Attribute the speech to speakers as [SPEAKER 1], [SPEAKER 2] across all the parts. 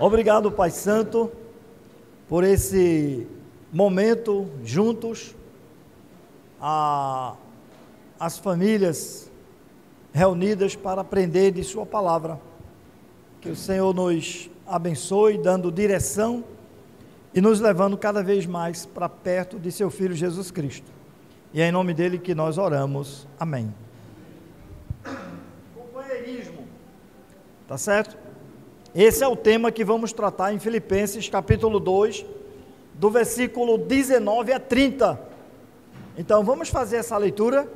[SPEAKER 1] Obrigado, Pai Santo, por esse momento juntos, as famílias reunidas para aprender de Sua palavra. Que o Senhor nos abençoe, dando direção e nos levando cada vez mais para perto de Seu Filho Jesus Cristo. E é em nome dele que nós oramos. Amém. Companheirismo. Tá certo? Esse é o tema que vamos tratar em Filipenses capítulo 2, do versículo 19 a 30. Então vamos fazer essa leitura.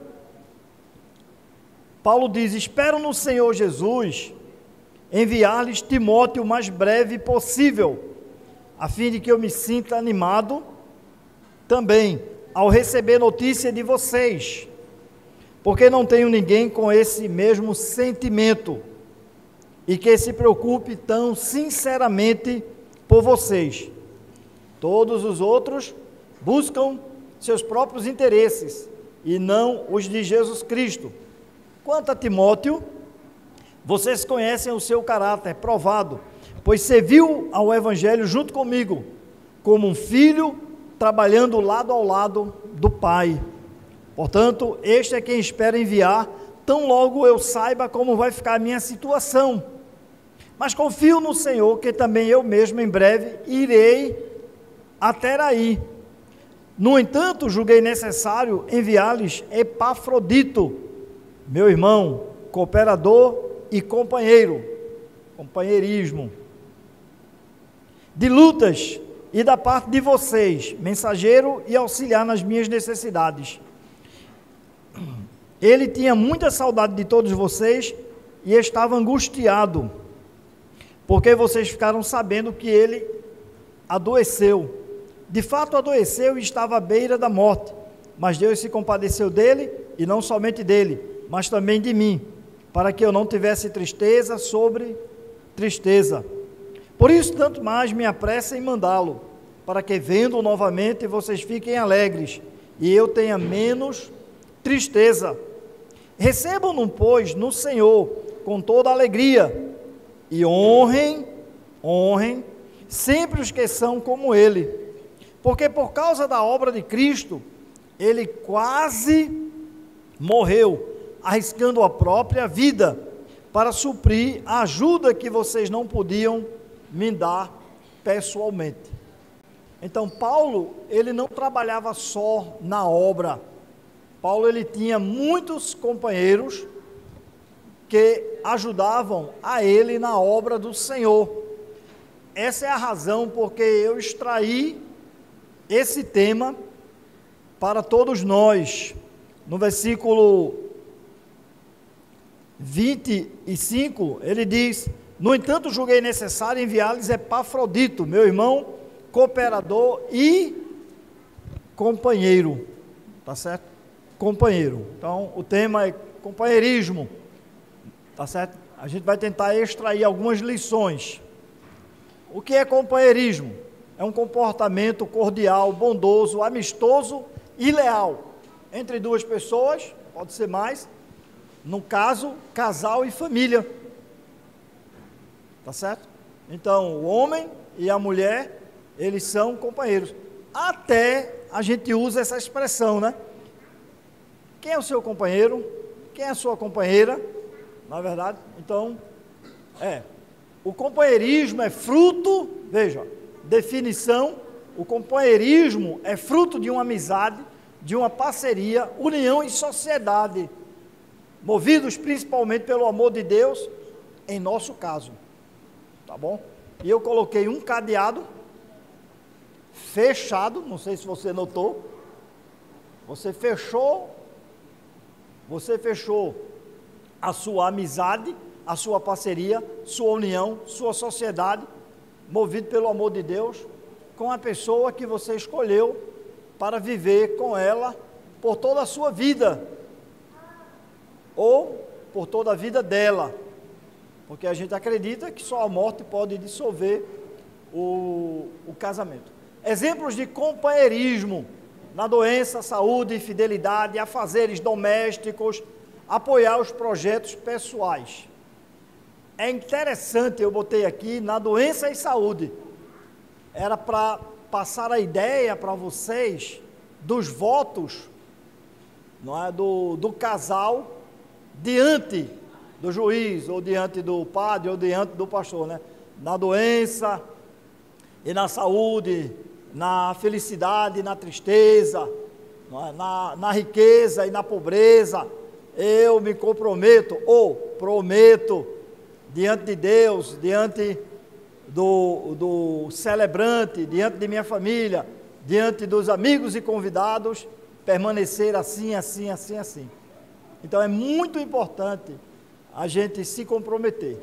[SPEAKER 1] Paulo diz: espero no Senhor Jesus enviar-lhes Timóteo o mais breve possível, a fim de que eu me sinta animado também ao receber notícia de vocês, porque não tenho ninguém com esse mesmo sentimento e que se preocupe tão sinceramente por vocês. Todos os outros buscam seus próprios interesses e não os de Jesus Cristo. Quanto a Timóteo, vocês conhecem o seu caráter provado, pois serviu ao Evangelho junto comigo, como um filho, trabalhando lado ao lado do Pai. Portanto, este é quem espero enviar, tão logo eu saiba como vai ficar a minha situação. Mas confio no Senhor, que também eu mesmo em breve irei até aí. No entanto, julguei necessário enviar-lhes Epafrodito, meu irmão, cooperador e companheiro, companheirismo, de lutas e da parte de vocês, mensageiro e auxiliar nas minhas necessidades. Ele tinha muita saudade de todos vocês e estava angustiado, porque vocês ficaram sabendo que ele adoeceu. De fato adoeceu e estava à beira da morte, mas Deus se compadeceu dele, e não somente dele, mas também de mim, para que eu não tivesse tristeza sobre tristeza. Por isso tanto mais me apressa em mandá-lo, para que vendo-o novamente vocês fiquem alegres, e eu tenha menos tristeza. Recebam-no, pois, no Senhor, com toda alegria, e honrem sempre os que são como ele, porque por causa da obra de Cristo, ele quase morreu, arriscando a própria vida, para suprir a ajuda que vocês não podiam me dar pessoalmente. Então Paulo, ele não trabalhava só na obra. Paulo, ele tinha muitos companheiros que ajudavam a ele na obra do Senhor. Essa é a razão porque eu extraí esse tema para todos nós. No versículo 25, ele diz: no entanto, julguei necessário enviar-lhes Epafrodito, meu irmão, cooperador e companheiro. Tá certo? Companheiro. Então, o tema é companheirismo. Tá certo? A gente vai tentar extrair algumas lições. O que é companheirismo? É um comportamento cordial, bondoso, amistoso e leal entre duas pessoas, pode ser mais, no caso, casal e família. Tá certo? Então, o homem e a mulher, eles são companheiros. Até a gente usa essa expressão, né? Quem é o seu companheiro? Quem é a sua companheira? Na verdade, então, o companheirismo é fruto, veja, definição, o companheirismo é fruto de uma amizade, de uma parceria, união e sociedade, movidos principalmente pelo amor de Deus, em nosso caso, tá bom? E eu coloquei um cadeado fechado, não sei se você notou, você fechou a sua amizade, a sua parceria, sua união, sua sociedade, movido pelo amor de Deus, com a pessoa que você escolheu para viver com ela por toda a sua vida, ou por toda a vida dela, porque a gente acredita que só a morte pode dissolver o casamento. Exemplos de companheirismo na doença, saúde, fidelidade, afazeres domésticos, apoiar os projetos pessoais. é interessante, eu botei aqui, na doença e saúde. Era para passar a ideia para vocês dos votos, não é, do casal diante do juiz, ou diante do padre, ou diante do pastor, né? Na doença e na saúde, na felicidade e na tristeza, não é? Na riqueza e na pobreza, eu me comprometo, ou prometo, diante de Deus, diante do celebrante, diante de minha família, diante dos amigos e convidados, permanecer assim, assim, assim, assim. Então é muito importante a gente se comprometer.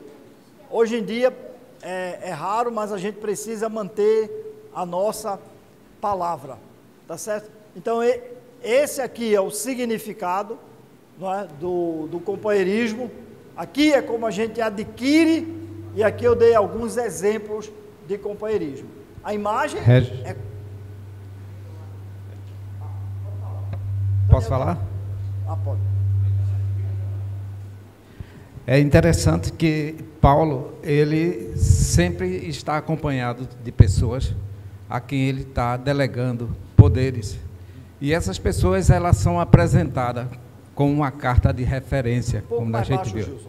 [SPEAKER 1] Hoje em dia é raro, mas a gente precisa manter a nossa palavra, tá certo? Então esse aqui é o significado, não é, do companheirismo. Aqui é como a gente adquire, e aqui eu dei alguns exemplos de companheirismo. A imagem é...
[SPEAKER 2] Posso falar?
[SPEAKER 1] Pode.
[SPEAKER 2] É interessante que Paulo, ele sempre está acompanhado de pessoas a quem ele está delegando poderes. E essas pessoas, elas são apresentadas com uma carta de referência, como a gente viu.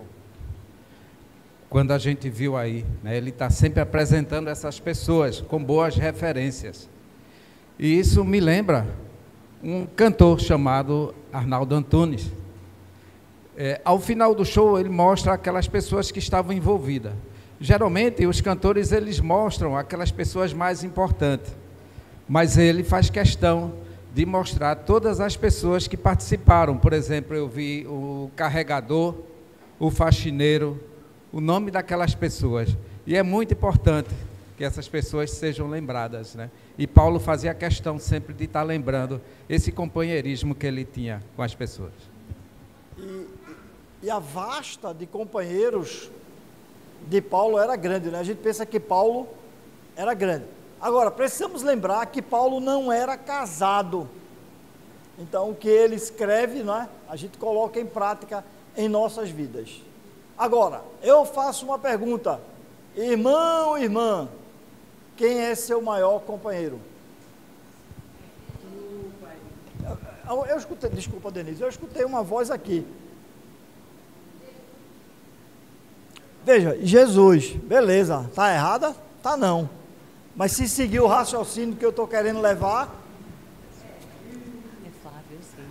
[SPEAKER 2] Quando a gente viu aí, né, ele está sempre apresentando essas pessoas com boas referências. E isso me lembra um cantor chamado Arnaldo Antunes. Ao final do show, ele mostra aquelas pessoas que estavam envolvidas. Geralmente, os cantores, eles mostram aquelas pessoas mais importantes, mas ele faz questão de mostrar todas as pessoas que participaram. Por exemplo, eu vi o carregador, o faxineiro, o nome daquelas pessoas. E é muito importante que essas pessoas sejam lembradas, né? E Paulo fazia questão sempre de estar lembrando esse companheirismo que ele tinha com as pessoas.
[SPEAKER 1] E a vasta de companheiros de Paulo era grande, né? A gente pensa que Paulo era grande. Agora, precisamos lembrar que Paulo não era casado. Então, o que ele escreve, não é? A gente coloca em prática em nossas vidas. Agora, eu faço uma pergunta. Irmão, irmã, quem é seu maior companheiro? Eu escutei, desculpa, Denise, eu escutei uma voz aqui. Veja, Jesus, beleza, tá errada? Tá não. Mas se seguir o raciocínio que eu estou querendo levar...
[SPEAKER 3] É Flávio, eu sei.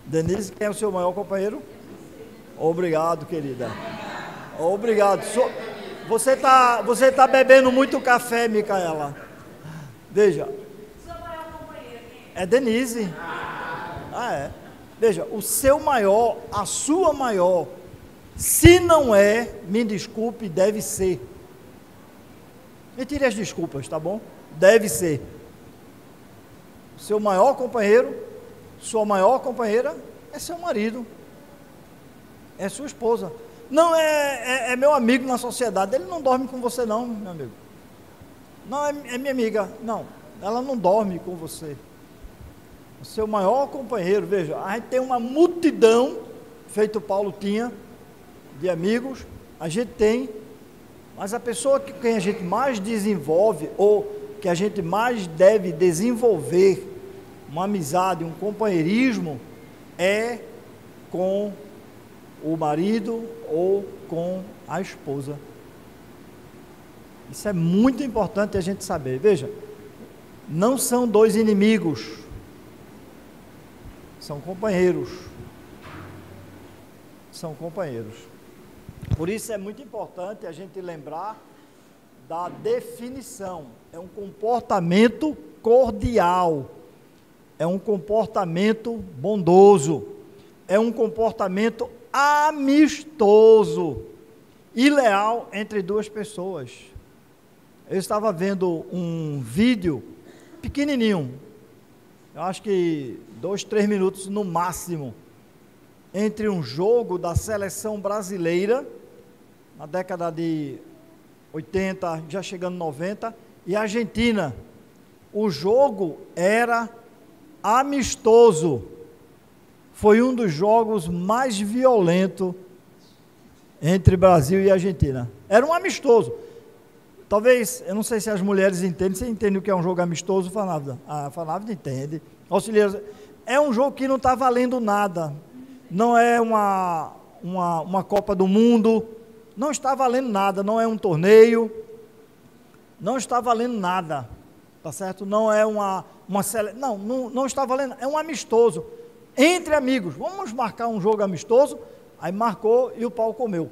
[SPEAKER 1] Denise, quem é o seu maior companheiro? Obrigado, querida. Obrigado. Você tá bebendo muito café, Micaela. Veja. É Denise. É. Veja, o seu maior, a sua maior, se não é, me desculpe, deve ser. Me tire as desculpas, tá bom? Deve ser. Seu maior companheiro, sua maior companheira é seu marido. É sua esposa. Não é meu amigo na sociedade. Ele não dorme com você não, meu amigo. Não, é minha amiga. Não, ela não dorme com você. O seu maior companheiro, veja, a gente tem uma multidão, feito Paulo tinha, de amigos, a gente tem, mas a pessoa que quem a gente mais desenvolve, ou que a gente mais deve desenvolver uma amizade, um companheirismo, é com o marido ou com a esposa. Isso é muito importante a gente saber. Veja, não são dois inimigos, são companheiros. São companheiros. Por isso é muito importante a gente lembrar da definição. É um comportamento cordial, é um comportamento bondoso, é um comportamento amistoso e leal entre duas pessoas. Eu estava vendo um vídeo pequenininho, eu acho que 2-3 minutos no máximo, entre um jogo da seleção brasileira, na década de 80, já chegando 90, e a Argentina. O jogo era amistoso, foi um dos jogos mais violentos entre Brasil e Argentina. Era um amistoso. Talvez, eu não sei se as mulheres entendem. Você entende o que é um jogo amistoso, Fanávida? A Fanávida entende. Auxiliares, é um jogo que não está valendo nada. Não é uma Copa do Mundo. Não está valendo nada. Não é um torneio. Não está valendo nada. Tá certo? Não é não está valendo. É um amistoso. Entre amigos. Vamos marcar um jogo amistoso. Aí marcou e o pau comeu.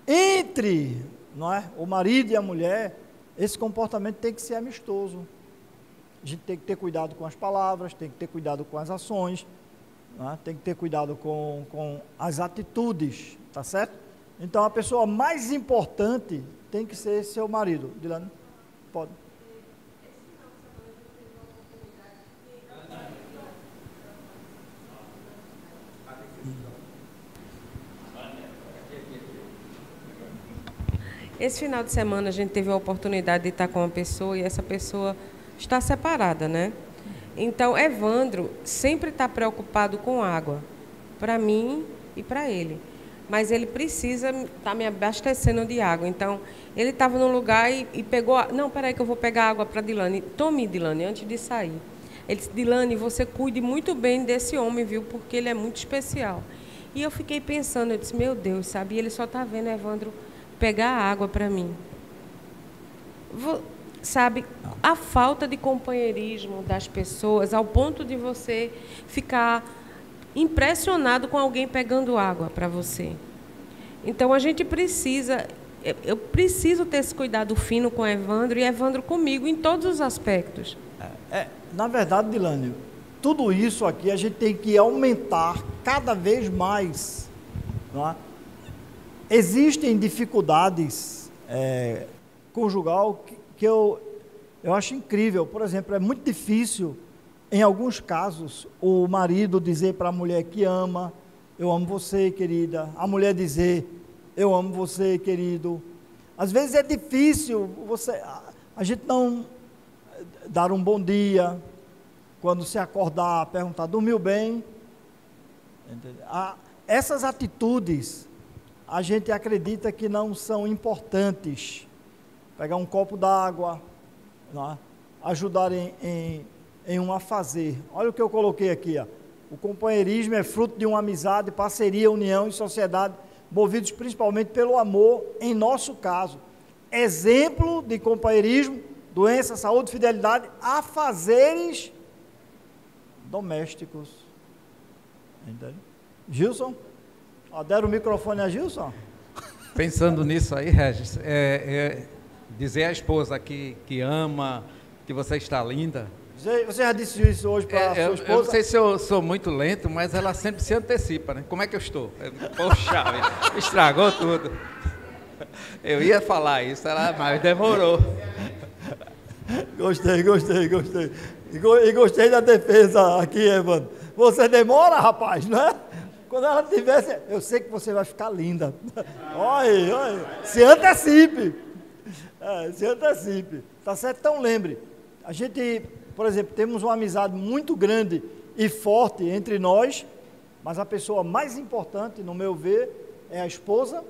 [SPEAKER 1] Entre, não é, o marido e a mulher, esse comportamento tem que ser amistoso. A gente tem que ter cuidado com as palavras, tem que ter cuidado com as ações, não é? Tem que ter cuidado com as atitudes, tá certo? Então a pessoa mais importante tem que ser seu marido. Dilane, pode.
[SPEAKER 4] Esse final de semana a gente teve a oportunidade de estar com uma pessoa e essa pessoa está separada, né? Então, Evandro sempre está preocupado com água, para mim e para ele. Mas ele precisa estar me abastecendo de água. Então, ele estava num lugar e pegou... Não, peraí que eu vou pegar água para Dilane. Tome, Dilane, antes de sair. Ele disse, Dilane, você cuide muito bem desse homem, viu? Porque ele é muito especial. E eu fiquei pensando, eu disse, meu Deus, sabe? Ele só está vendo Evandro pegar água para mim. Sabe, a falta de companheirismo das pessoas, ao ponto de você ficar impressionado com alguém pegando água para você. Então, a gente precisa... Eu preciso ter esse cuidado fino com Evandro e Evandro comigo em todos os aspectos.
[SPEAKER 1] Na verdade, Dilane, tudo isso aqui a gente tem que aumentar cada vez mais, não é? Existem dificuldades conjugal que eu acho incrível. Por exemplo, é muito difícil, em alguns casos, o marido dizer para a mulher que ama, eu amo você, querida. A mulher dizer, eu amo você, querido. Às vezes é difícil a gente não dar um bom dia, quando se acordar, perguntar, dormiu bem? Essas atitudes... a gente acredita que não são importantes. Pegar um copo d'água, é? Ajudar em um afazer. Olha o que eu coloquei aqui. Ó. O companheirismo é fruto de uma amizade, parceria, união e sociedade, movidos principalmente pelo amor, em nosso caso. Exemplo de companheirismo, doença, saúde, fidelidade, afazeres domésticos. Entende? Gilson? Deram o microfone a Gilson?
[SPEAKER 2] Pensando nisso aí, Regis, dizer à esposa que ama, que você está linda.
[SPEAKER 1] Você já disse isso hoje para a sua esposa?
[SPEAKER 2] Eu não sei se eu sou muito lento, mas ela sempre se antecipa, né? Como é que eu estou? Poxa, estragou tudo. Eu ia falar isso, mas demorou.
[SPEAKER 1] Gostei. E gostei da defesa aqui, Evandro. Você demora, rapaz, não é? Quando ela tivesse, eu sei que você vai ficar linda. Olha, se antecipe. Se antecipe. Tá certo? Então lembre, a gente, por exemplo, temos uma amizade muito grande e forte entre nós, mas a pessoa mais importante, no meu ver, é a esposa.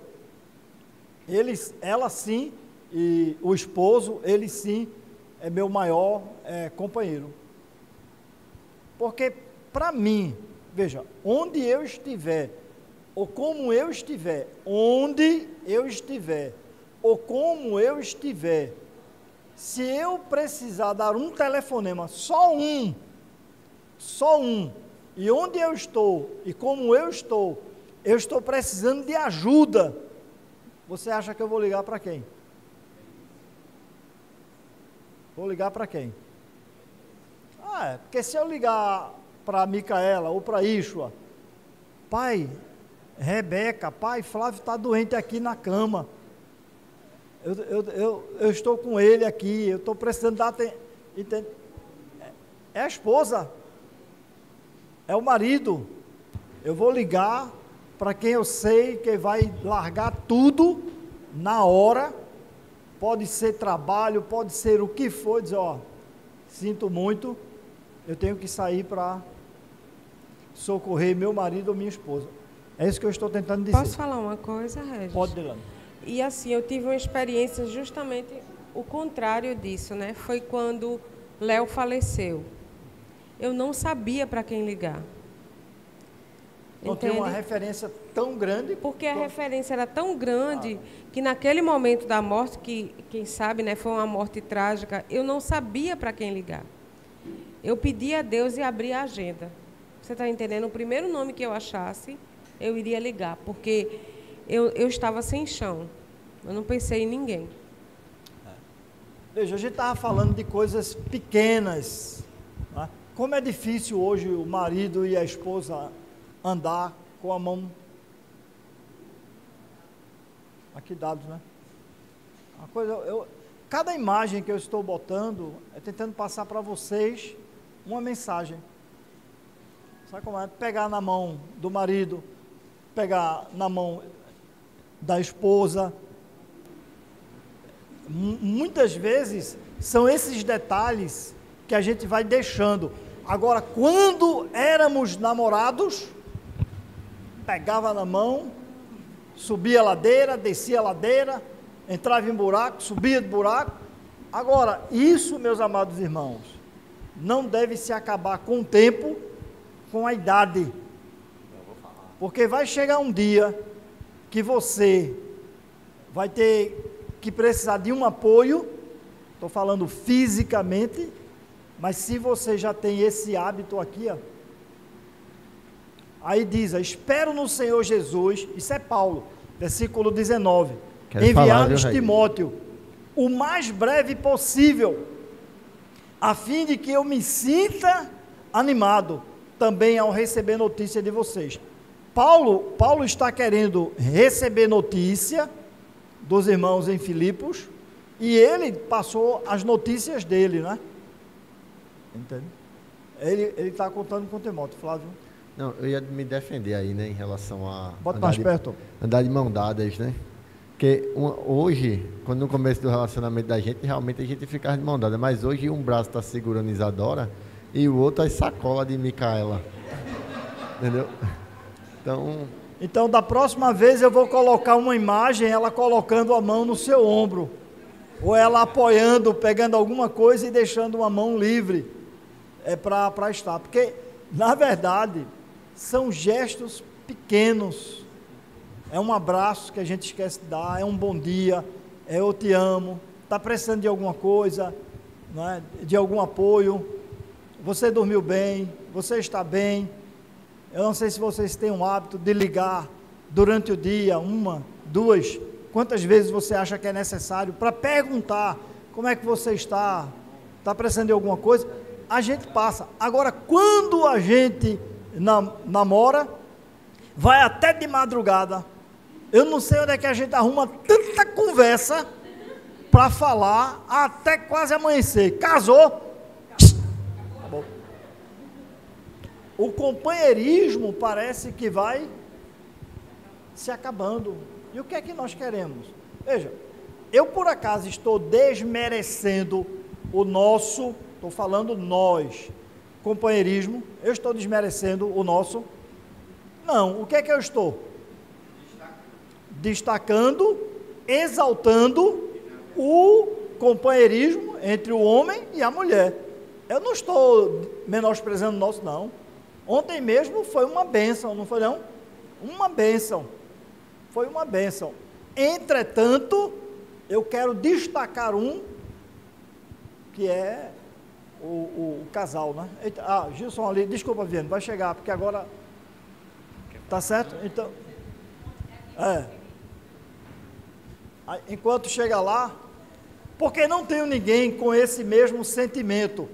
[SPEAKER 1] Ela sim, e o esposo, ele sim, é meu maior companheiro. Porque, para mim, veja, onde eu estiver, ou como eu estiver, onde eu estiver, ou como eu estiver, se eu precisar dar um telefonema, só um, e onde eu estou, e como eu estou precisando de ajuda, você acha que eu vou ligar para quem? Vou ligar para quem? Porque se eu ligar para Micaela ou para Ishua, pai, Rebeca, pai, Flávio está doente aqui na cama, eu estou com ele aqui, eu estou precisando dar atenção. É a esposa, é o marido. Eu vou ligar para quem eu sei que vai largar tudo na hora, pode ser trabalho, pode ser o que for, dizer, sinto muito, eu tenho que sair para socorrer meu marido ou minha esposa. É isso que eu estou tentando dizer.
[SPEAKER 4] Posso falar uma coisa, Regis?
[SPEAKER 1] Pode, Delano.
[SPEAKER 4] E assim, eu tive uma experiência justamente o contrário disso, né? Foi quando Léo faleceu. Eu não sabia para quem ligar.
[SPEAKER 1] Não tem uma referência tão grande.
[SPEAKER 4] Porque a referência era tão grande que naquele momento da morte, que quem sabe, né, foi uma morte trágica, eu não sabia para quem ligar. Eu pedi a Deus e abri a agenda. Você está entendendo? O primeiro nome que eu achasse, eu iria ligar, porque eu estava sem chão. Eu não pensei em ninguém.
[SPEAKER 1] Veja, a gente estava falando de coisas pequenas. Né? Como é difícil hoje o marido e a esposa andar com a mão. Aqui dados, né? Uma coisa, cada imagem que eu estou botando é tentando passar para vocês uma mensagem. Sabe como é? Pegar na mão do marido, pegar na mão da esposa. Muitas vezes são esses detalhes que a gente vai deixando. Agora, quando éramos namorados, pegava na mão, subia a ladeira, descia a ladeira, entrava em buraco, subia de buraco. Agora, isso, meus amados irmãos, não deve se acabar com o tempo, com a idade. Porque vai chegar um dia que você vai ter que precisar de um apoio, estou falando fisicamente, mas se você já tem esse hábito aqui, ó, aí diz, espero no Senhor Jesus, isso é Paulo, versículo 19, enviar-lhes Timóteo, o mais breve possível, a fim de que eu me sinta animado, também ao receber notícia de vocês. Paulo está querendo receber notícia dos irmãos em Filipos, e ele passou as notícias dele, né? Entende? Ele está contando com Timóteo, Flávio.
[SPEAKER 5] Não, eu ia me defender aí, né, em relação a...
[SPEAKER 1] Bota mais perto.
[SPEAKER 5] Andar de mão dadas, né? Porque hoje, quando no começo do relacionamento da gente, realmente a gente ficava de mão dada, mas hoje um braço está segurando Isadora e o outro as sacolas de Micaela. Entendeu? Então, da próxima vez eu vou colocar uma imagem, ela colocando a mão no seu ombro, ou ela apoiando, pegando alguma coisa e deixando uma mão livre para estar. Porque, na verdade, são gestos pequenos. É um abraço que a gente esquece de dar, é um bom dia, é eu te amo, está precisando de alguma coisa, né, de algum apoio, você dormiu bem, você está bem. Eu não sei se vocês têm um hábito de ligar durante o dia, uma, duas, quantas vezes você acha que é necessário para perguntar como é que você está precisando de alguma coisa, a gente passa. Agora, quando a gente namora, vai até de madrugada, eu não sei onde é que a gente arruma tanta conversa para falar até quase amanhecer. Casou? Acabou. O companheirismo parece que vai se acabando. E o que é que nós queremos? Veja, eu por acaso estou desmerecendo o nosso, estou falando nós, companheirismo, eu estou desmerecendo o nosso? Não, o que é que eu estou? Destacando, exaltando o companheirismo entre o homem e a mulher. Eu não estou menosprezando o nosso, não. Ontem mesmo foi uma bênção, não foi não? Uma bênção. Foi uma bênção. Entretanto, eu quero destacar um, que é o casal, né? Gilson ali, desculpa, Viane, vai chegar, porque agora... Tá certo? Então... Enquanto chega lá, porque não tenho ninguém com esse mesmo sentimento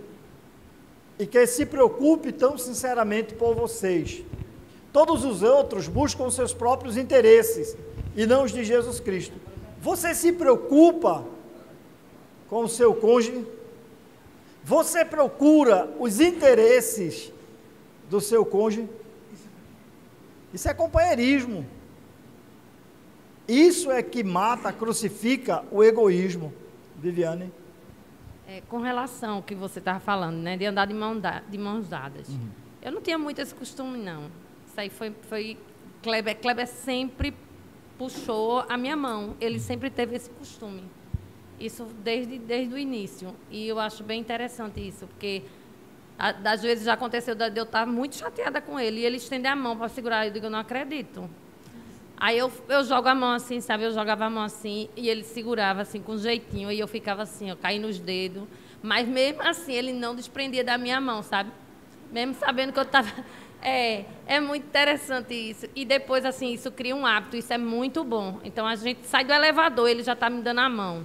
[SPEAKER 5] e que se preocupe tão sinceramente por vocês. Todos os outros buscam seus próprios interesses e não os de Jesus Cristo. Você se preocupa com o seu cônjuge? Você procura os interesses do seu cônjuge? Isso é companheirismo. Isso é que mata, crucifica o egoísmo. Viviane?
[SPEAKER 3] Com relação ao que você estava falando, né, de andar de mãos dadas. Eu não tinha muito esse costume, não. Isso aí foi Kleber sempre puxou a minha mão. Ele sempre teve esse costume. Isso desde o início. E eu acho bem interessante isso, porque às vezes já aconteceu de eu estar muito chateada com ele, e ele estender a mão para segurar. Eu digo, eu não acredito. Aí eu jogo a mão assim, sabe? Eu jogava a mão assim, e ele segurava assim, com jeitinho, e eu ficava assim, eu caí nos dedos. Mas mesmo assim, ele não desprendia da minha mão, sabe? Mesmo sabendo que eu estava... É muito interessante isso. E depois, assim, isso cria um hábito, isso é muito bom. Então, a gente sai do elevador, ele já está me dando a mão.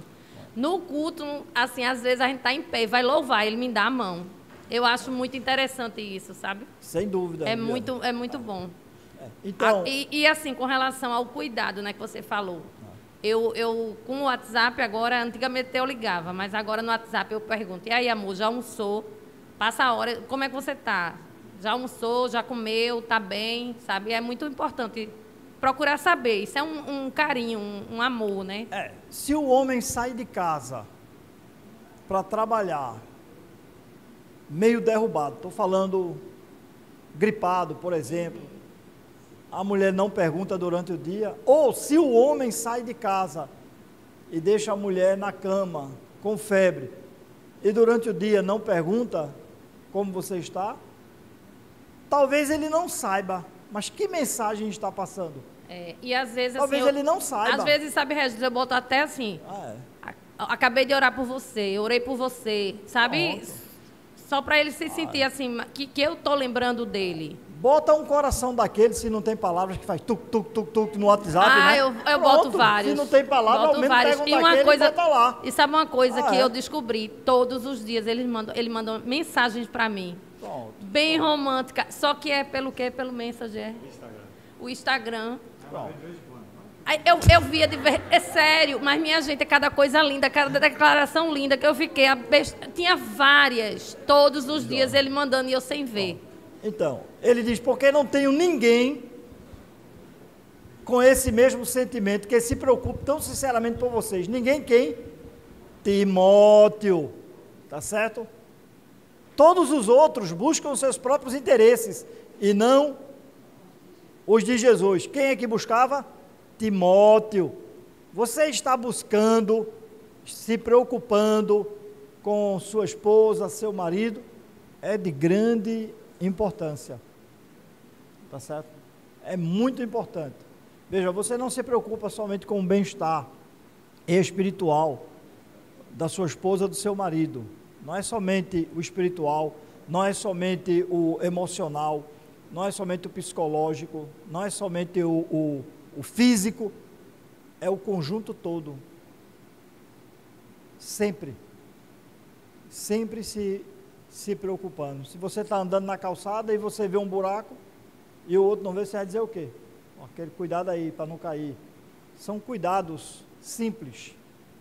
[SPEAKER 3] No culto, assim, às vezes a gente está em pé, vai louvar, ele me dá a mão. Eu acho muito interessante isso, sabe?
[SPEAKER 1] Sem dúvida.
[SPEAKER 3] É muito bom.
[SPEAKER 1] Então,
[SPEAKER 3] E assim, com relação ao cuidado, né, que você falou. Eu com o WhatsApp agora, antigamente eu ligava, mas agora no WhatsApp eu pergunto, e aí, amor, já almoçou? Passa a hora, como é que você está? Já almoçou, já comeu, está bem, sabe? É muito importante procurar saber. Isso é um carinho, um amor, né?
[SPEAKER 1] Se o homem sai de casa para trabalhar meio derrubado, estou falando gripado, por exemplo, a mulher não pergunta durante o dia, ou se o homem sai de casa e deixa a mulher na cama com febre e durante o dia não pergunta como você está, talvez ele não saiba, mas que mensagem está passando?
[SPEAKER 3] E às vezes
[SPEAKER 1] talvez
[SPEAKER 3] assim,
[SPEAKER 1] ele não saiba.
[SPEAKER 3] Às vezes, sabe, Regis, eu boto até assim, acabei de orar por você, eu orei por você, sabe?
[SPEAKER 1] Pronto.
[SPEAKER 3] Só para ele se sentir assim, que eu estou lembrando dele.
[SPEAKER 1] Bota um coração daquele, se não tem palavras, que faz tuc no WhatsApp, né?
[SPEAKER 3] Eu
[SPEAKER 1] Pronto,
[SPEAKER 3] boto vários.
[SPEAKER 1] Se não tem palavra, ao menos pega um daquele e bota lá.
[SPEAKER 3] E sabe uma coisa que eu descobri? Todos os dias ele mandou mensagens para mim.
[SPEAKER 1] Pronto.
[SPEAKER 3] Bem romântica. Só que é pelo quê? Pelo Messenger. O Instagram.
[SPEAKER 1] Pronto.
[SPEAKER 3] Aí eu via de ver, é sério, mas minha gente, é cada coisa linda, cada declaração linda que eu fiquei, tinha várias, todos os dias ele mandando e eu sem ver.
[SPEAKER 1] Então, ele diz, porque não tenho ninguém com esse mesmo sentimento, que se preocupe tão sinceramente por vocês. Ninguém quem? Timóteo, tá certo? Todos os outros buscam os seus próprios interesses, e não os de Jesus. Quem é que buscava? Timóteo. Você está buscando, se preocupando com sua esposa, seu marido, é de grande importância, tá certo? É muito importante. Veja, você não se preocupa somente com o bem-estar espiritual da sua esposa, do seu marido. Não é somente o espiritual, não é somente o emocional, não é somente o psicológico, não é somente o físico, é o conjunto todo. Sempre se preocupando. Se você está andando na calçada e você vê um buraco e o outro não vê, você vai dizer o quê? Aquele cuidado aí para não cair. São cuidados simples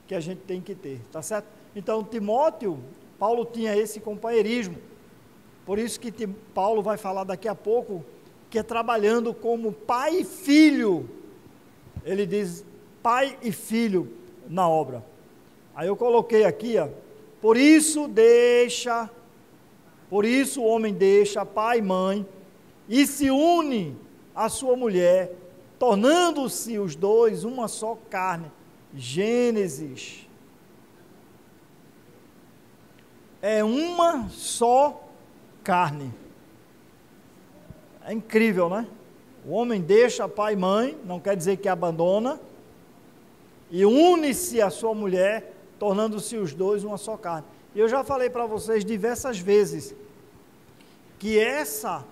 [SPEAKER 1] que a gente tem que ter, tá certo? Então, Timóteo, Paulo tinha esse companheirismo. Por isso que Paulo vai falar daqui a pouco que é trabalhando como pai e filho. Ele diz pai e filho na obra. Aí eu coloquei aqui, por isso o homem deixa pai e mãe e se une à sua mulher, tornando-se os dois uma só carne. Gênesis. É uma só carne. É incrível, né? O homem deixa pai e mãe, não quer dizer que abandona, e une-se à sua mulher, tornando-se os dois uma só carne. E eu já falei para vocês diversas vezes que essa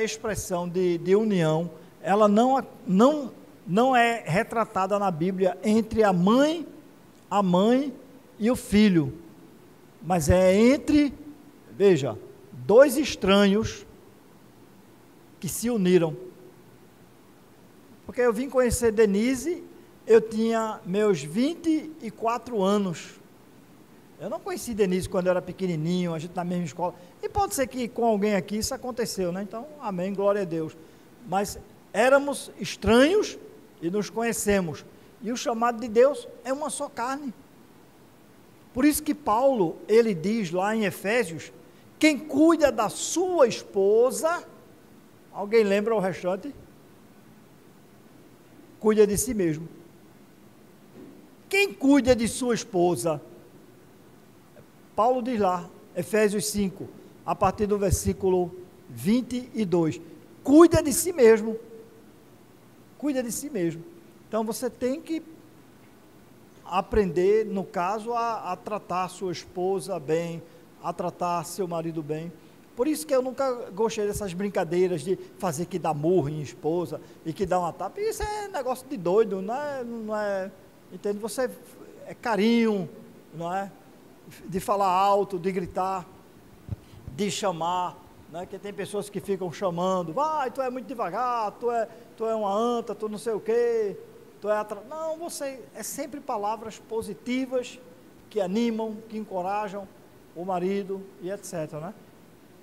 [SPEAKER 1] expressão de união, ela não é retratada na Bíblia entre a mãe e o filho, mas é entre, veja, dois estranhos que se uniram. Porque eu vim conhecer Denise, eu tinha meus 24 anos. Eu não conheci Denise quando eu era pequenininho, a gente na mesma escola. E pode ser que com alguém aqui isso aconteceu, né? Então, amém, glória a Deus. Mas éramos estranhos e nos conhecemos. E o chamado de Deus é uma só carne. Por isso que Paulo, ele diz lá em Efésios, quem cuida da sua esposa, alguém lembra o restante? cuida de si mesmo. Quem cuida de sua esposa? Paulo diz lá, Efésios 5, a partir do versículo 22. Cuida de si mesmo. Cuida de si mesmo. Então você tem que aprender, no caso, a tratar sua esposa bem, a tratar seu marido bem. Por isso que eu nunca gostei dessas brincadeiras de fazer que dá murro em esposa e que dá uma tapa. Isso é negócio de doido, não é, entende? Você é carinho, não é? De falar alto, de gritar, de chamar, né? Que tem pessoas que ficam chamando, vai, tu é muito devagar, tu é uma anta, tu não sei o quê, não, você é sempre palavras positivas que animam, que encorajam o marido e etc, né?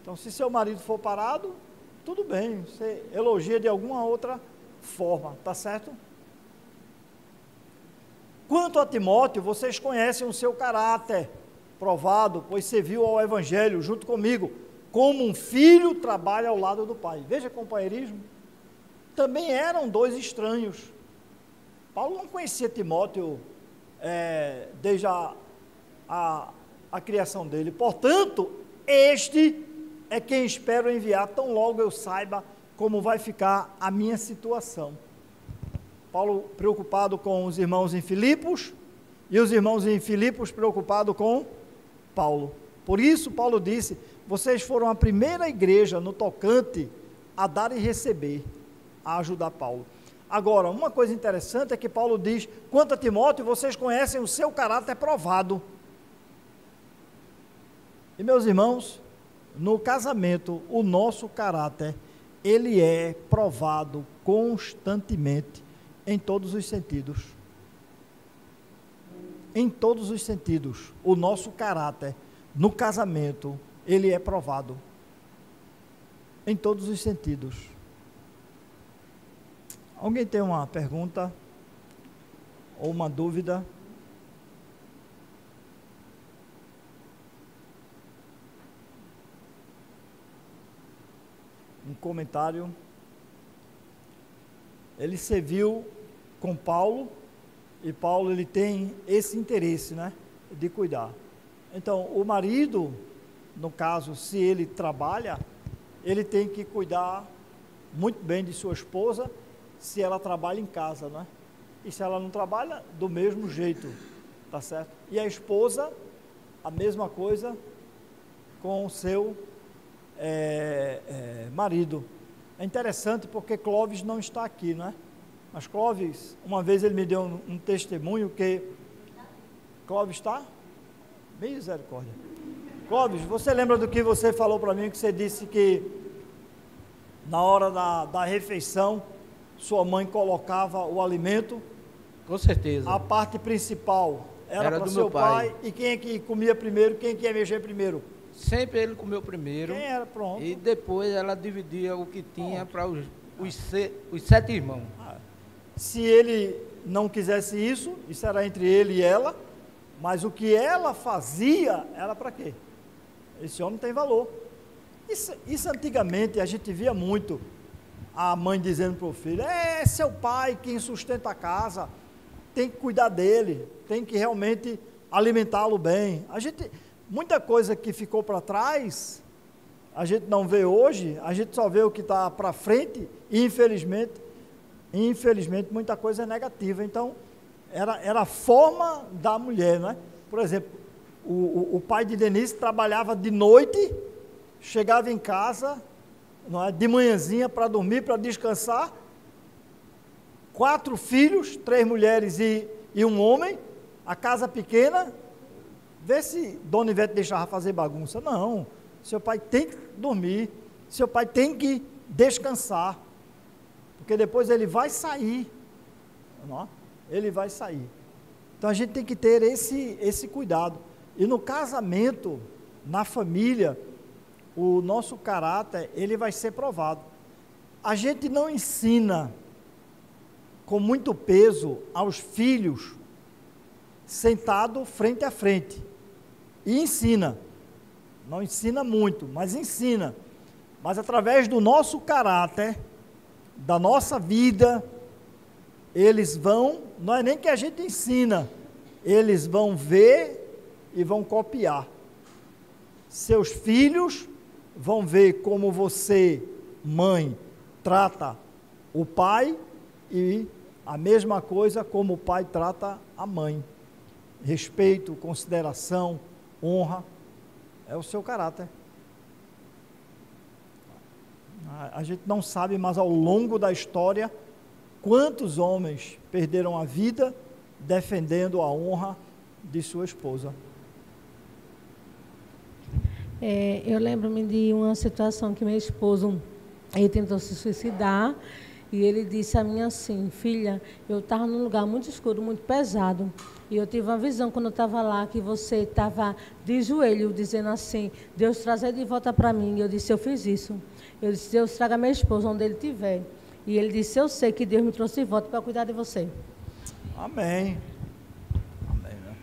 [SPEAKER 1] Então, se seu marido for parado, tudo bem, você elogia de alguma outra forma, tá certo? Quanto a Timóteo, vocês conhecem o seu caráter provado, pois serviu ao Evangelho junto comigo, como um filho trabalha ao lado do pai. Veja companheirismo. Também eram dois estranhos. Paulo não conhecia Timóteo desde a criação dele. Portanto, este é quem espero enviar, tão logo eu saiba como vai ficar a minha situação. Paulo preocupado com os irmãos em Filipos, e os irmãos em Filipos preocupados com Paulo. Por isso, Paulo disse, vocês foram a primeira igreja no tocante a dar e receber, a ajudar Paulo. Agora, uma coisa interessante é que Paulo diz, quanto a Timóteo, vocês conhecem o seu caráter provado. E meus irmãos, no casamento, o nosso caráter, ele é provado constantemente, em todos os sentidos. Em todos os sentidos, o nosso caráter, no casamento, ele é provado. Em todos os sentidos. Alguém tem uma pergunta? Ou uma dúvida? Um comentário? Ele serviu com Paulo, e Paulo ele tem esse interesse, né, de cuidar. Então, o marido, no caso, se ele trabalha, ele tem que cuidar muito bem de sua esposa, se ela trabalha em casa, né? E se ela não trabalha, do mesmo jeito, tá certo? E a esposa, a mesma coisa com o seu marido. É interessante porque Clóvis não está aqui, né? Mas Clóvis, uma vez ele me deu um testemunho que... Clóvis está? Misericórdia. Clóvis, você lembra do que você falou para mim, que você disse que na hora da refeição, sua mãe colocava o alimento?
[SPEAKER 6] Com certeza.
[SPEAKER 1] A parte principal era para seu pai. E quem é que comia primeiro, quem que ia mexer primeiro?
[SPEAKER 6] Sempre ele comeu primeiro.
[SPEAKER 1] Quem era? Pronto.
[SPEAKER 6] E depois ela dividia o que tinha para os 7 irmãos.
[SPEAKER 1] Se ele não quisesse isso era entre ele e ela, mas o que ela fazia era para quê? Esse homem tem valor. Isso antigamente a gente via muito a mãe dizendo para o filho, é seu pai quem sustenta a casa, tem que cuidar dele, tem que realmente alimentá-lo bem. Muita coisa que ficou para trás, a gente não vê hoje, a gente só vê o que está para frente, e infelizmente muita coisa é negativa. Então, era a forma da mulher, né? Por exemplo, o pai de Denise trabalhava de noite, chegava em casa, não é, de manhãzinha para dormir, para descansar, 4 filhos, 3 mulheres e um homem, a casa pequena. Vê se Dona Ivete deixava fazer bagunça. Não, seu pai tem que dormir, seu pai tem que descansar, porque depois ele vai sair, não é? Ele vai sair. Então a gente tem que ter esse cuidado. E no casamento, na família, o nosso caráter, ele vai ser provado. A gente não ensina com muito peso aos filhos sentado frente a frente. E ensina. Não ensina muito, mas ensina. Mas através do nosso caráter, da nossa vida, eles vão, não é nem que a gente ensina, eles vão ver e vão copiar. Seus filhos vão ver como você, mãe, trata o pai e a mesma coisa como o pai trata a mãe. Respeito, consideração, honra, é o seu caráter. A gente não sabe, mas ao longo da história, quantos homens perderam a vida defendendo a honra de sua esposa.
[SPEAKER 7] Eu lembro-me de uma situação que meu esposo, ele tentou se suicidar, e ele disse a mim assim: filha, eu estava num lugar muito escuro, muito pesado, e eu tive uma visão quando eu estava lá, que você estava de joelho, dizendo assim: Deus traz ele de volta para mim. E eu disse: eu fiz isso. Eu disse: Deus traga meu esposo onde ele estiver. E ele disse: eu sei que Deus me trouxe de volta para cuidar de você.
[SPEAKER 1] Amém. Amém, né?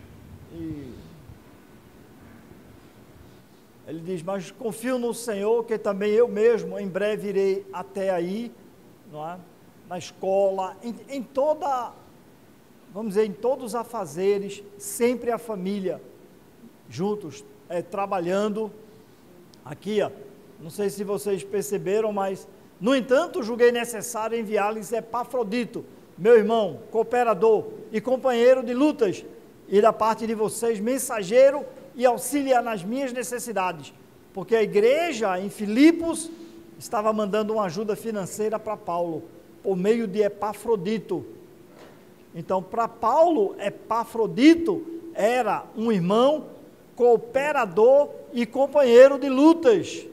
[SPEAKER 1] Ele diz: mas confio no Senhor, que também eu mesmo em breve irei até aí, não é? Na escola, em toda, vamos dizer, em todos os afazeres, sempre a família, juntos, trabalhando. Aqui, ó, não sei se vocês perceberam, mas, no entanto, julguei necessário enviar-lhes Epafrodito, meu irmão, cooperador e companheiro de lutas, e da parte de vocês, mensageiro e auxiliar nas minhas necessidades, porque a igreja em Filipos estava mandando uma ajuda financeira para Paulo, por meio de Epafrodito. Então, para Paulo, Epafrodito era um irmão, cooperador e companheiro de lutas,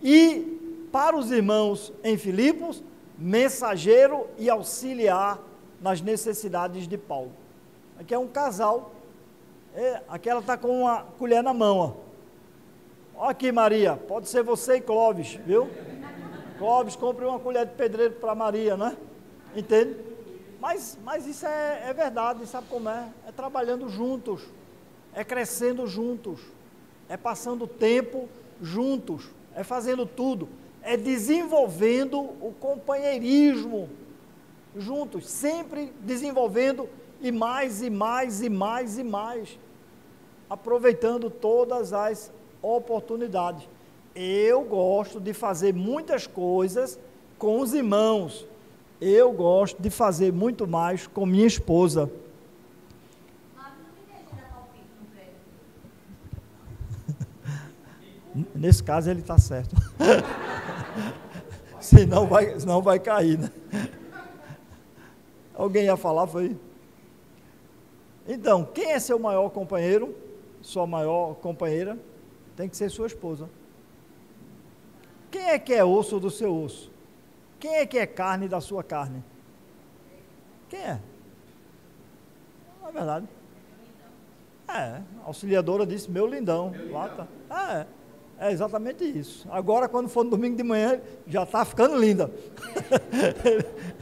[SPEAKER 1] e para os irmãos em Filipos, mensageiro e auxiliar nas necessidades de Paulo. Aqui é um casal, aqui ela está com uma colher na mão, ó. Aqui, Maria, pode ser você e Clóvis, viu? Clóvis, compre uma colher de pedreiro para Maria, né? Entende? Mas isso é verdade, sabe como é? É trabalhando juntos, é crescendo juntos, é passando tempo juntos, é fazendo tudo, é desenvolvendo o companheirismo juntos, sempre desenvolvendo e mais, e mais, e mais, e mais, aproveitando todas as oportunidades. Eu gosto de fazer muitas coisas com os irmãos, eu gosto de fazer muito mais com minha esposa. Nesse caso ele está certo. Senão vai cair, né? Alguém ia falar, foi? Então, quem é seu maior companheiro? Sua maior companheira? Tem que ser sua esposa. Quem é que é osso do seu osso? Quem é que é carne da sua carne? Quem é? Não é verdade? A auxiliadora disse: meu lindão. Lá tá. É exatamente isso. Agora, quando for no domingo de manhã, já está ficando linda.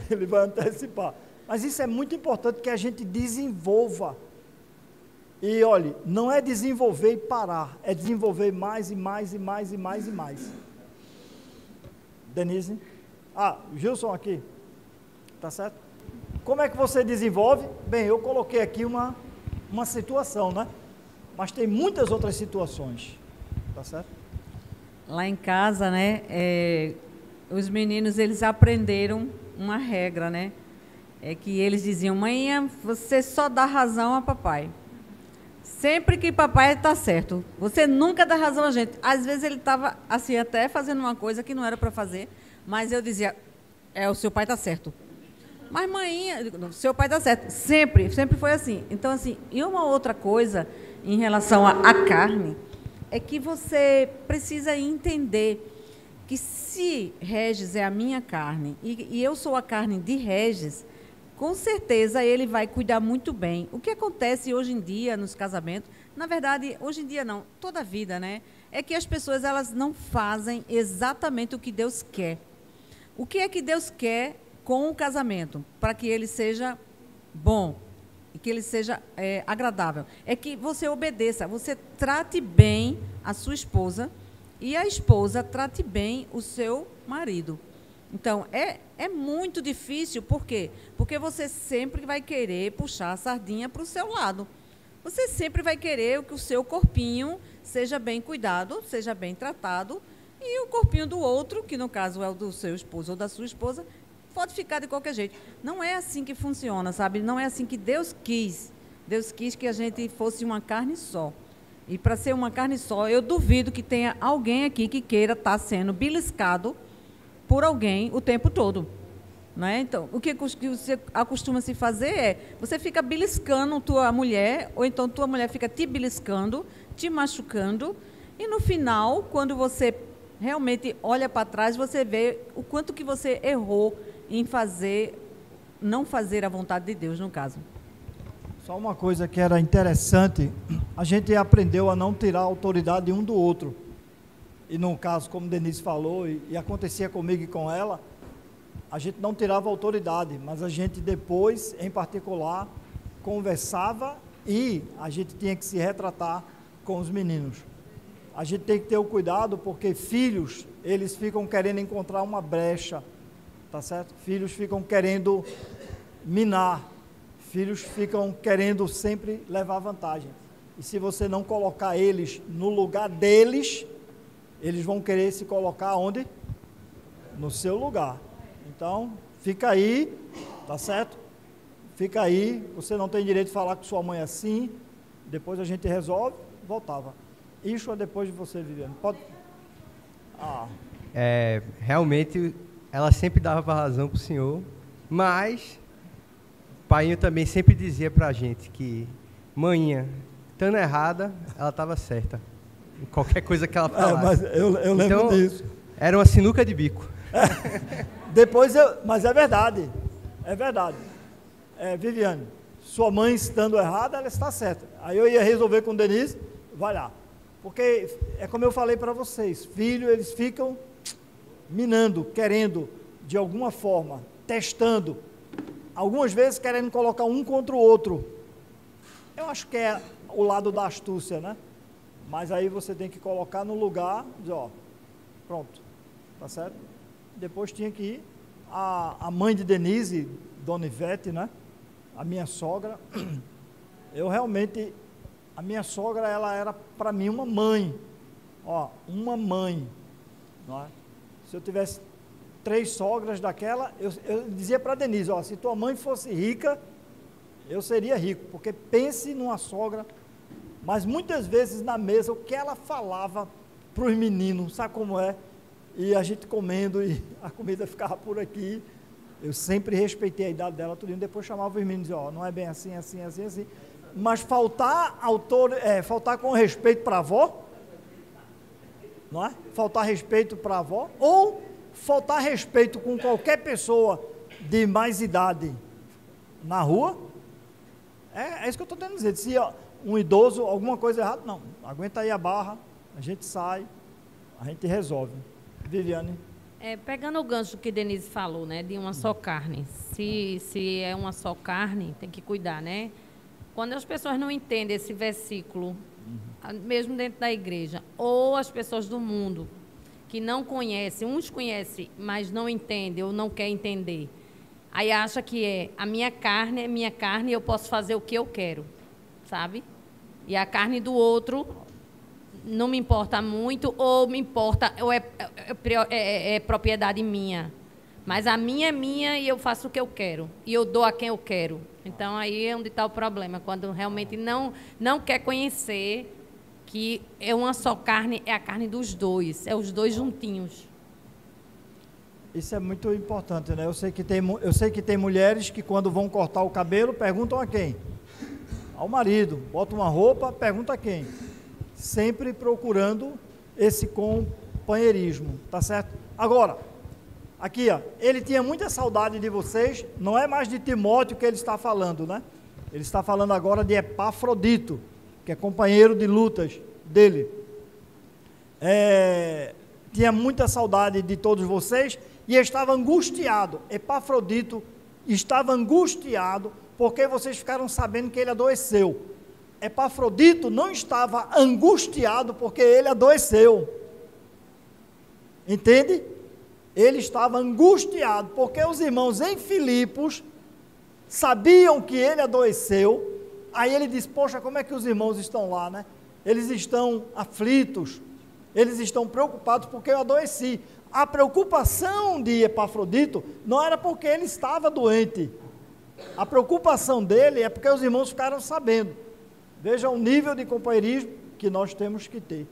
[SPEAKER 1] Ele vai antecipar. Mas isso é muito importante, que a gente desenvolva. E olhe, não é desenvolver e parar, é desenvolver mais e mais e mais e mais e mais. Denise? Gilson aqui. Tá certo? Como é que você desenvolve? Bem, eu coloquei aqui uma situação, né? Mas tem muitas outras situações. Tá certo?
[SPEAKER 8] Lá em casa, né, os meninos, eles aprenderam uma regra, né? É que eles diziam: mãe, você só dá razão a papai. Sempre que papai está certo. Você nunca dá razão a gente. Às vezes ele estava, assim, até fazendo uma coisa que não era para fazer, mas eu dizia: o seu pai está certo. Mas, mãe, o seu pai está certo. Sempre foi assim. Então, assim, e uma outra coisa em relação à carne, é que você precisa entender que se Regis é a minha carne e eu sou a carne de Regis, com certeza ele vai cuidar muito bem. O que acontece hoje em dia nos casamentos, na verdade, hoje em dia não, toda a vida, né? É que as pessoas, elas não fazem exatamente o que Deus quer. O que é que Deus quer com o casamento? Para que ele seja bom e que ele seja agradável. É que você obedeça, você trate bem a sua esposa e a esposa trate bem o seu marido. Então, é muito difícil, por quê? Porque você sempre vai querer puxar a sardinha para o seu lado. Você sempre vai querer que o seu corpinho seja bem cuidado, seja bem tratado, e o corpinho do outro, que no caso é o do seu esposo ou da sua esposa, pode ficar de qualquer jeito. Não é assim que funciona, sabe? Não é assim que Deus quis. Deus quis que a gente fosse uma carne só. E para ser uma carne só, eu duvido que tenha alguém aqui que queira estar sendo beliscado por alguém o tempo todo. Não é? Então, o que você acostuma se fazer é, você fica beliscando tua mulher, ou então tua mulher fica te beliscando, te machucando, e no final, quando você realmente olha para trás, você vê o quanto que você errou em não fazer a vontade de Deus, no caso.
[SPEAKER 1] Só uma coisa que era interessante, a gente aprendeu a não tirar a autoridade um do outro. E no caso, como Denise falou, e acontecia comigo e com ela, a gente não tirava a autoridade, mas a gente depois, em particular, conversava e a gente tinha que se retratar com os meninos. A gente tem que ter o cuidado, porque filhos, eles ficam querendo encontrar uma brecha, tá certo? Filhos ficam querendo minar, filhos ficam querendo sempre levar vantagem. E se você não colocar eles no lugar deles, eles vão querer se colocar onde? No seu lugar. Então, fica aí, tá certo? Fica aí, você não tem direito de falar com sua mãe assim, depois a gente resolve, voltava. Isso é depois de você, Viviane. Pode?
[SPEAKER 9] Realmente, ela sempre dava razão para o senhor, mas o painho também sempre dizia para a gente que manhã, estando errada, ela estava certa. Em qualquer coisa que ela falasse.
[SPEAKER 1] Mas eu lembro então, disso.
[SPEAKER 9] Era uma sinuca de bico.
[SPEAKER 1] Mas é verdade. É verdade. Viviane, sua mãe estando errada, ela está certa. Aí eu ia resolver com Denise, vai lá. Porque é como eu falei para vocês, filhos, eles ficam minando, querendo, de alguma forma, testando, algumas vezes querendo colocar um contra o outro. Eu acho que é o lado da astúcia, né? Mas aí você tem que colocar no lugar, dizer, ó, pronto, tá certo? Depois tinha que ir a mãe de Denise, Dona Ivete, né? A minha sogra, a minha sogra, ela era para mim uma mãe, ó, uma mãe, não é? Se eu tivesse 3 sogras daquela, eu dizia para Denise, ó, se tua mãe fosse rica, eu seria rico, porque pense numa sogra, mas muitas vezes na mesa, o que ela falava para os meninos, sabe como é? E a gente comendo e a comida ficava por aqui, eu sempre respeitei a idade dela, tudo, depois chamava os meninos e dizia, ó, não é bem assim, assim, assim, assim, mas faltar com respeito para a avó, não é? Faltar respeito para a avó, ou faltar respeito com qualquer pessoa de mais idade na rua, é isso que eu estou tentando dizer. Se um idoso, alguma coisa errada, não, aguenta aí a barra, a gente sai, a gente resolve. Viviane?
[SPEAKER 3] Pegando o gancho que Denise falou, né, de uma só carne, se é uma só carne, tem que cuidar, né? Quando as pessoas não entendem esse versículo, mesmo dentro da igreja, ou as pessoas do mundo que não conhecem, uns conhecem, mas não entendem ou não querem entender, aí acha que a minha carne é minha carne e eu posso fazer o que eu quero, sabe? E a carne do outro não me importa muito, ou me importa, ou é propriedade minha. Mas a minha é minha e eu faço o que eu quero. E eu dou a quem eu quero. Então, aí é onde está o problema. Quando realmente não quer conhecer que é uma só carne, é a carne dos dois. É os dois juntinhos.
[SPEAKER 1] Isso é muito importante, né? Eu sei que tem mulheres que quando vão cortar o cabelo, perguntam a quem? Ao marido. Bota uma roupa, pergunta a quem? Sempre procurando esse companheirismo, tá certo? Agora, aqui, ó, ele tinha muita saudade de vocês, não é mais de Timóteo que ele está falando, né? Ele está falando agora de Epafrodito, que é companheiro de lutas dele. Tinha muita saudade de todos vocês e estava angustiado. Epafrodito estava angustiado porque vocês ficaram sabendo que ele adoeceu. Epafrodito não estava angustiado porque ele adoeceu. Entende? ele estava angustiado, porque os irmãos em Filipos sabiam que ele adoeceu. Aí ele disse, poxa, como é que os irmãos estão lá, né? Eles estão aflitos, eles estão preocupados porque eu adoeci. A preocupação de Epafrodito não era porque ele estava doente. A preocupação dele é porque os irmãos ficaram sabendo. Veja o nível de companheirismo que nós temos que ter.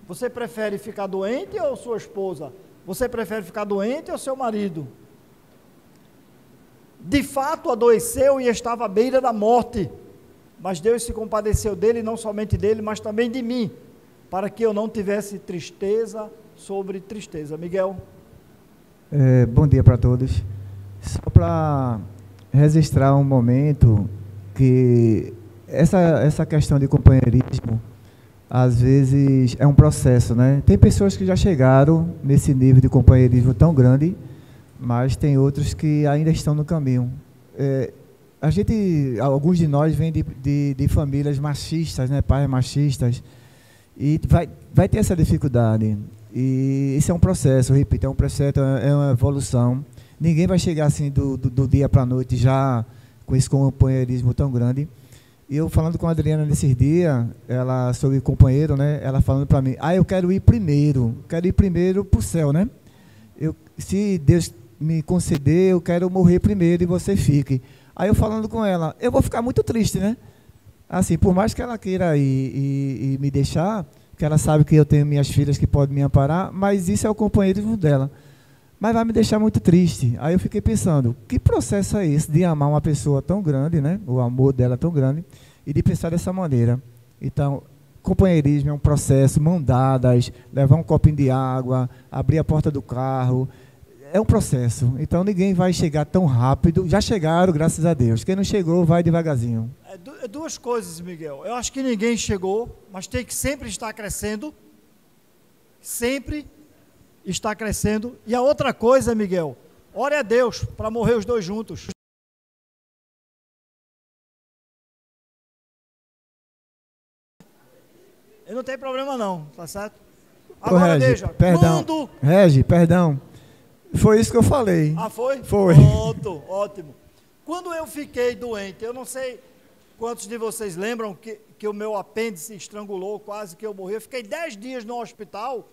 [SPEAKER 1] Você prefere ficar doente ou sua esposa? Você prefere ficar doente ou seu marido? De fato adoeceu e estava à beira da morte, mas Deus se compadeceu dele, não somente dele, mas também de mim, para que eu não tivesse tristeza sobre tristeza. Miguel?
[SPEAKER 10] Bom dia para todos. Só para registrar um momento que essa questão de companheirismo, às vezes é um processo, né? Tem pessoas que já chegaram nesse nível de companheirismo tão grande, mas tem outros que ainda estão no caminho. Alguns de nós vêm de famílias machistas, né? Pais machistas, e vai ter essa dificuldade. E isso é um processo, eu repito, é um processo, é uma evolução. Ninguém vai chegar assim do dia para a noite já com esse companheirismo tão grande. E eu falando com a Adriana nesses dias, ela sobre companheiro, né? Ela falando para mim, eu quero ir primeiro para o céu, né? Se Deus me conceder, eu quero morrer primeiro e você fique. Aí eu falando com ela, eu vou ficar muito triste, né? Assim, por mais que ela queira ir e me deixar, porque ela sabe que eu tenho minhas filhas que podem me amparar, mas isso é o companheirismo dela. Mas vai me deixar muito triste. Aí eu fiquei pensando, que processo é esse de amar uma pessoa tão grande, né? O amor dela tão grande, e de pensar dessa maneira. Então, companheirismo é um processo, mão dadas, levar um copinho de água, abrir a porta do carro, é um processo. Então, ninguém vai chegar tão rápido. Já chegaram, graças a Deus. Quem não chegou, vai devagarzinho.
[SPEAKER 1] Duas coisas, Miguel. Eu acho que ninguém chegou, mas tem que sempre estar crescendo. Sempre está crescendo. E a outra coisa, Miguel, ore a Deus para morrer os dois juntos. Eu não tenho problema não, tá certo? Agora
[SPEAKER 10] Regi,
[SPEAKER 1] veja,
[SPEAKER 10] perdão, Regi, perdão. Foi isso que eu falei.
[SPEAKER 1] Ah, foi?
[SPEAKER 10] Foi.
[SPEAKER 1] Pronto, ótimo. Quando eu fiquei doente, eu não sei quantos de vocês lembram que o meu apêndice estrangulou, quase que eu morri. Eu fiquei 10 dias no hospital.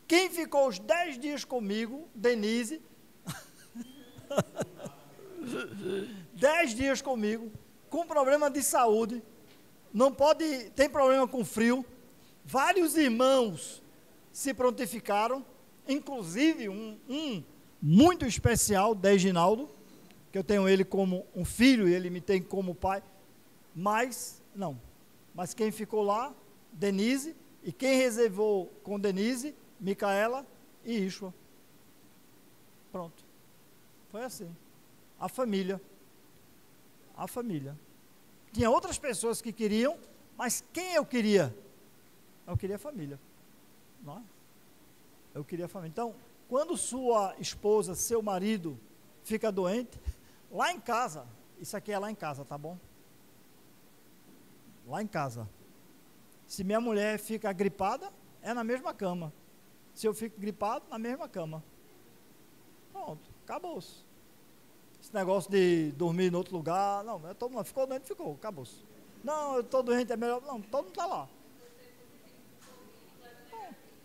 [SPEAKER 1] Quem ficou os 10 dias comigo? Denise. 10 dias comigo, com problema de saúde. Não pode, tem problema com frio. Vários irmãos se prontificaram, inclusive um muito especial, Deginaldo, que eu tenho ele como um filho e ele me tem como pai. Mas quem ficou lá, Denise, e quem reservou com Denise, Micaela e Ishua. Pronto. Foi assim. A família. Tinha outras pessoas que queriam, mas quem eu queria? Eu queria a família. Não é? Eu queria a família. Então, quando sua esposa, seu marido, fica doente, lá em casa, isso aqui é lá em casa, tá bom? Lá em casa. Se minha mulher fica gripada, é na mesma cama. Se eu fico gripado, na mesma cama. Pronto, acabou-se. Esse negócio de dormir em outro lugar, não, todo mundo ficou doente, ficou, acabou-se. Não, eu estou doente, é melhor, não, todo mundo está lá.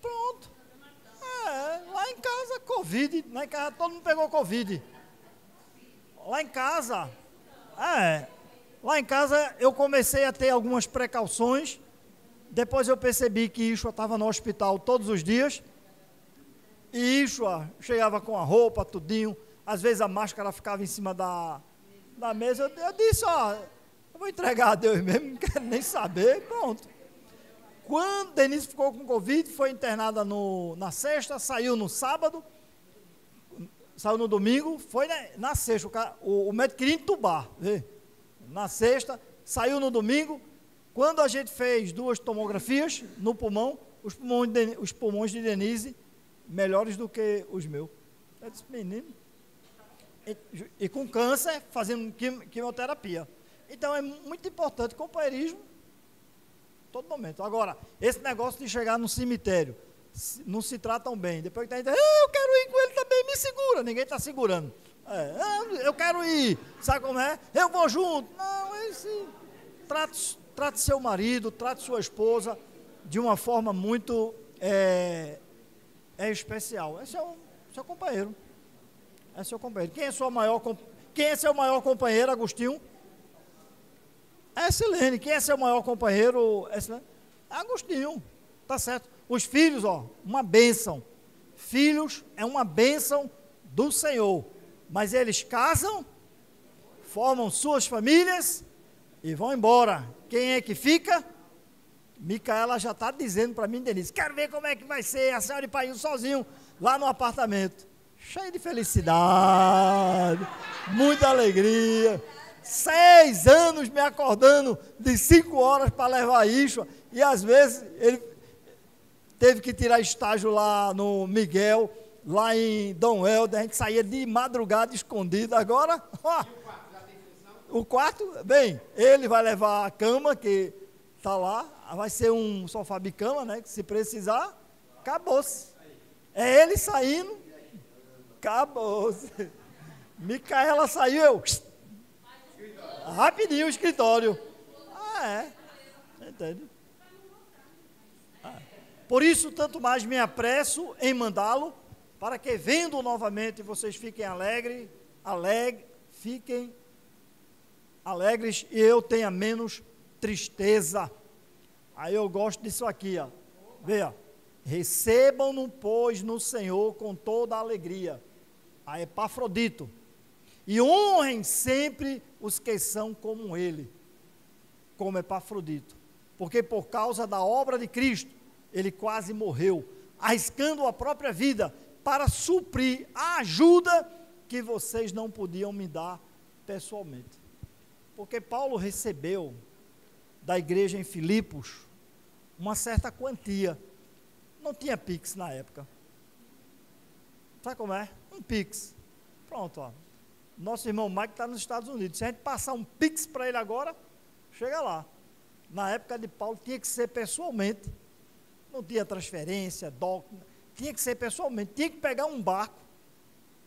[SPEAKER 1] Pronto. Lá em casa, Covid, lá em casa todo mundo pegou Covid. Lá em casa, eu comecei a ter algumas precauções, depois eu percebi que Ishua estava no hospital todos os dias, e Ishua chegava com a roupa, tudinho, às vezes a máscara ficava em cima da mesa, eu disse, eu vou entregar a Deus mesmo, não quero nem saber, pronto. Quando Denise ficou com Covid, foi internada na sexta, saiu no sábado, saiu no domingo, foi na sexta, o médico queria entubar, na sexta, saiu no domingo. Quando a gente fez 2 tomografias no pulmão, os pulmões de Denise, melhores do que os meus. Eu disse, menino, e com câncer, fazendo quimioterapia. Então é muito importante o companheirismo, todo momento. Agora, esse negócio de chegar no cemitério, não se tratam bem. Depois que está dizendo, eu quero ir com ele também, me segura. Ninguém está segurando. Eu quero ir, sabe como é? Eu vou junto. Não, é assim. Trate seu marido, trate sua esposa de uma forma muito especial. Esse é o seu companheiro. É seu companheiro. Quem é seu maior companheiro, Agostinho? É Silene. Quem é seu maior companheiro? É Agostinho. Tá certo. Os filhos, uma bênção. Filhos é uma bênção do Senhor. Mas eles casam, formam suas famílias e vão embora. Quem é que fica? Micaela já está dizendo para mim, Denise, quero ver como é que vai ser a senhora e pai sozinho lá no apartamento. Cheio de felicidade, muita alegria. 6 anos me acordando de 5 horas para levar a Ishua, e às vezes ele teve que tirar estágio lá no Miguel, lá em Dom Helder, a gente saía de madrugada escondido. Agora, o quarto, bem, ele vai levar a cama que está lá, vai ser um sofá bicama, né, que se precisar, acabou-se. É ele saindo, acabou-se. Micaela saiu, eu... rapidinho o escritório. Entende? Por isso, tanto mais me apresso em mandá-lo, para que, vendo novamente, vocês fiquem fiquem alegres e eu tenha menos tristeza. Aí eu gosto disso aqui, ó. Veja, recebam-no, pois, no Senhor com toda a alegria. A Epafrodito. E honrem sempre os que são como ele, como Epafrodito. Porque por causa da obra de Cristo, ele quase morreu, arriscando a própria vida para suprir a ajuda que vocês não podiam me dar pessoalmente. Porque Paulo recebeu da igreja em Filipos uma certa quantia. Não tinha Pix na época. Sabe como é? Um Pix. Pronto, ó. Nosso irmão Mike está nos Estados Unidos. Se a gente passar um Pix para ele agora, chega lá. Na época de Paulo tinha que ser pessoalmente. Não tinha transferência, tinha que ser pessoalmente. Tinha que pegar um barco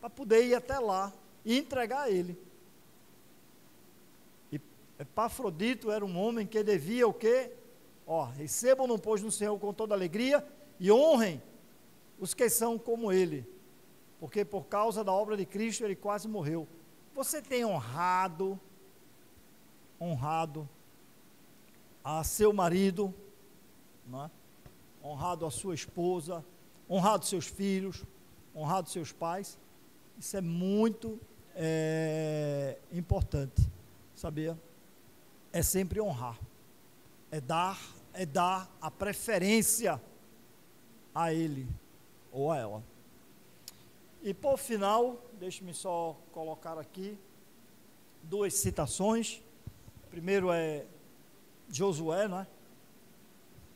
[SPEAKER 1] para poder ir até lá e entregar a ele. E Epafrodito era um homem que devia o quê? Recebam-no, pois, no Senhor com toda alegria e honrem os que são como ele. Porque por causa da obra de Cristo ele quase morreu. Você tem honrado a seu marido, não é? Honrado a sua esposa, honrado seus filhos, honrado seus pais. Isso é muito importante, sabia? É sempre honrar, é dar a preferência a ele ou a ela. E por final, deixe-me só colocar aqui 2 citações. Primeiro é Josué, não é?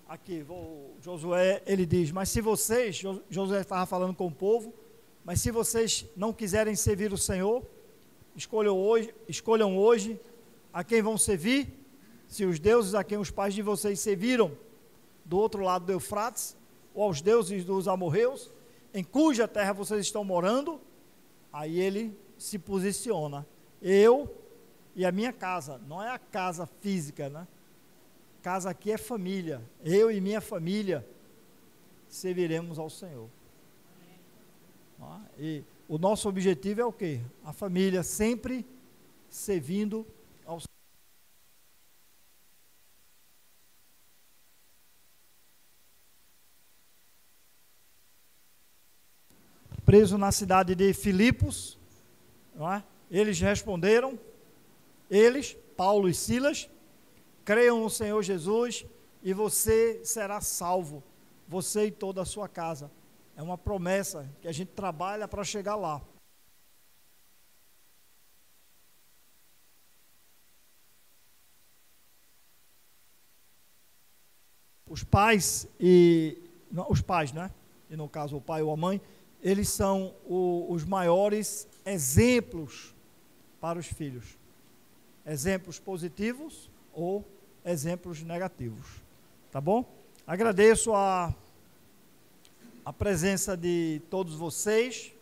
[SPEAKER 1] Aqui, Josué, ele diz, mas se vocês, Josué estava falando com o povo, mas se vocês não quiserem servir o Senhor, escolham hoje a quem vão servir, se os deuses a quem os pais de vocês serviram do outro lado do Eufrates, ou aos deuses dos amorreus, em cuja terra vocês estão morando. Aí ele se posiciona, eu e a minha casa, não é a casa física, né? Casa aqui é família, eu e minha família serviremos ao Senhor. E o nosso objetivo é o quê? A família sempre servindo ao Senhor. Preso na cidade de Filipos, não é? Eles responderam, Paulo e Silas, creiam no Senhor Jesus e você será salvo, você e toda a sua casa. É uma promessa que a gente trabalha para chegar lá. Os pais, né? E no caso o pai ou a mãe, eles são os maiores exemplos para os filhos. Exemplos positivos ou exemplos negativos. Tá bom? Agradeço a presença de todos vocês,